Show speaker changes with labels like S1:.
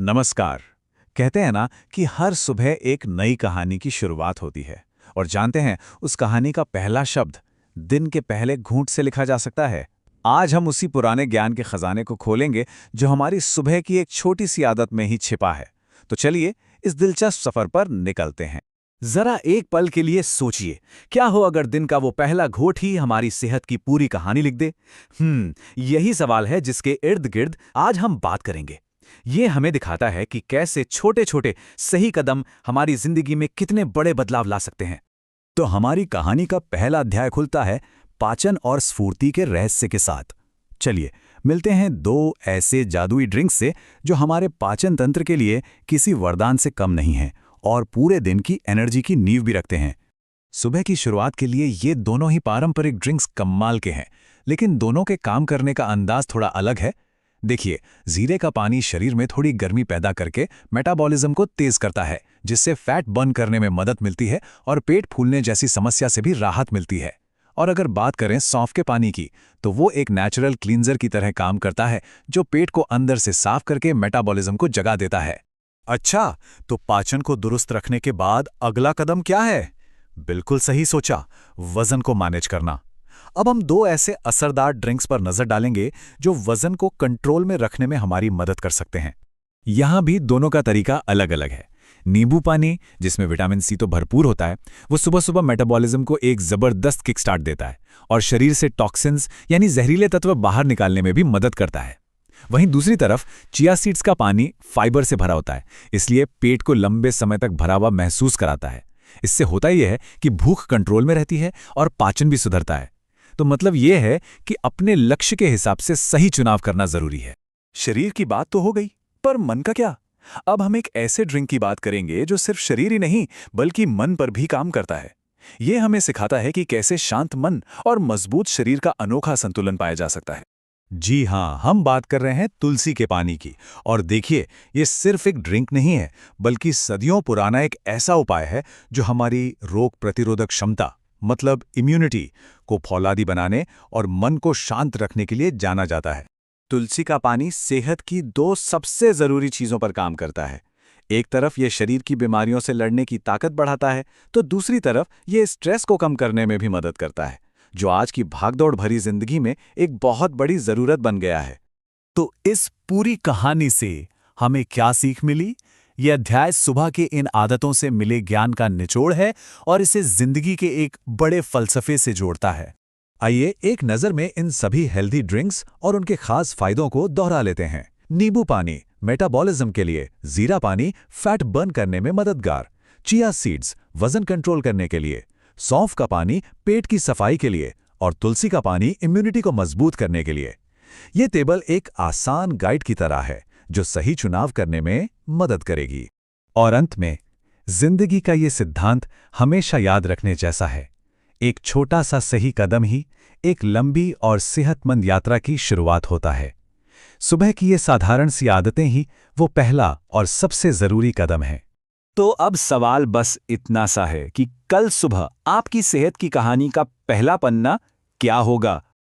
S1: नमस्कार। कहते हैं ना कि हर सुबह एक नई कहानी की शुरुआत होती है और जानते हैं उस कहानी का पहला शब्द दिन के पहले घूंट से लिखा जा सकता है। आज हम उसी पुराने ज्ञान के खजाने को खोलेंगे जो हमारी सुबह की एक छोटी सी आदत में ही छिपा है। तो चलिए इस दिलचस्प सफर पर निकलते हैं।
S2: जरा एक पल के लिए सोचिए, क्या हो अगर दिन का वो पहला घोट ही हमारी सेहत की पूरी कहानी लिख दे। यही सवाल है जिसके इर्द गिर्द आज हम बात करेंगे। ये हमें दिखाता है कि कैसे छोटे छोटे सही कदम हमारी जिंदगी में कितने बड़े बदलाव ला सकते हैं।
S3: तो हमारी कहानी का पहला अध्याय खुलता है पाचन और स्फूर्ति के रहस्य के साथ। चलिए मिलते हैं दो ऐसे जादुई ड्रिंक्स से जो हमारे पाचन तंत्र के लिए किसी वरदान से कम नहीं हैं और पूरे दिन की एनर्जी की नींव भी रखते हैं।
S1: सुबह की शुरुआत के लिए ये दोनों ही पारंपरिक ड्रिंक्स कमाल के हैं, लेकिन दोनों के काम करने का अंदाज थोड़ा अलग है। देखिए, जीरे का पानी शरीर में थोड़ी गर्मी पैदा करके मेटाबॉलिज्म को तेज करता है, जिससे फैट बर्न करने में मदद मिलती है और पेट फूलने जैसी समस्या से भी राहत मिलती है। और अगर बात करें सौंफ के पानी की, तो वो एक नेचुरल क्लींजर की तरह काम करता है जो पेट को अंदर से साफ करके मेटाबॉलिज्म को जगा देता है।
S3: अच्छा, तो पाचन को दुरुस्त रखने के बाद अगला कदम क्या है? बिल्कुल सही सोचा, वजन को मैनेज करना। अब हम दो ऐसे असरदार ड्रिंक्स पर नजर डालेंगे जो वजन को कंट्रोल में रखने में हमारी मदद कर सकते हैं।
S1: यहाँ भी दोनों का तरीका अलग अलग है। नींबू पानी, जिसमें विटामिन सी तो भरपूर होता है, वो सुबह सुबह मेटाबॉलिज्म को एक जबरदस्त किक स्टार्ट देता है और शरीर से टॉक्सिन्स यानी जहरीले तत्व बाहर निकालने में भी मदद करता है। वहीं दूसरी तरफ चिया सीड्स का पानी फाइबर से भरा होता है, इसलिए पेट को लंबे समय तक भरा हुआ महसूस कराता है। इससे होता यह है कि भूख कंट्रोल में रहती है और पाचन भी सुधरता है। तो मतलब यह है कि अपने लक्ष्य के हिसाब से सही चुनाव करना जरूरी है।
S3: शरीर की बात तो हो गई, पर मन का क्या? अब हम एक ऐसे ड्रिंक की बात करेंगे जो सिर्फ शरीर ही नहीं बल्कि मन पर भी काम करता है। ये हमें सिखाता है कि कैसे शांत मन और मजबूत शरीर का अनोखा संतुलन पाया जा सकता है।
S1: जी हाँ, हम बात कर रहे हैं तुलसी के पानी की। और देखिए, ये सिर्फ एक ड्रिंक नहीं है, बल्कि सदियों पुराना एक ऐसा उपाय है जो हमारी रोग प्रतिरोधक क्षमता मतलब इम्यूनिटी को फौलादी बनाने और मन को शांत रखने के लिए जाना जाता है।
S3: तुलसी का पानी सेहत की दो सबसे जरूरी चीजों पर काम करता है। एक तरफ ये शरीर की बीमारियों से लड़ने की ताकत बढ़ाता है, तो दूसरी तरफ ये स्ट्रेस को कम करने में भी मदद करता है, जो आज की भागदौड़ भरी जिंदगी में एक बहुत बड़ी जरूरत बन गया है।
S2: तो इस पूरी कहानी से हमें क्या सीख मिली? ये अध्याय सुबह के इन आदतों से मिले ज्ञान का निचोड़ है और इसे जिंदगी के एक बड़े फलसफे से जोड़ता है।
S1: आइए एक नज़र में इन सभी हेल्दी ड्रिंक्स और उनके खास फायदों को दोहरा लेते हैं। नींबू पानी मेटाबॉलिज्म के लिए, जीरा पानी फैट बर्न करने में मददगार, चिया सीड्स वजन कंट्रोल करने के लिए, सौंफ का पानी पेट की सफाई के लिए और तुलसी का पानी इम्यूनिटी को मजबूत करने के लिए। ये टेबल एक आसान गाइड की तरह है जो सही चुनाव करने में मदद करेगी। और अंत में जिंदगी का ये सिद्धांत हमेशा याद रखने जैसा है, एक छोटा सा सही कदम ही एक लंबी और सेहतमंद यात्रा की शुरुआत होता है। सुबह की ये साधारण सी आदतें ही वो पहला और सबसे जरूरी कदम है।
S2: तो अब सवाल बस इतना सा है कि कल सुबह आपकी सेहत की कहानी का पहला पन्ना क्या होगा?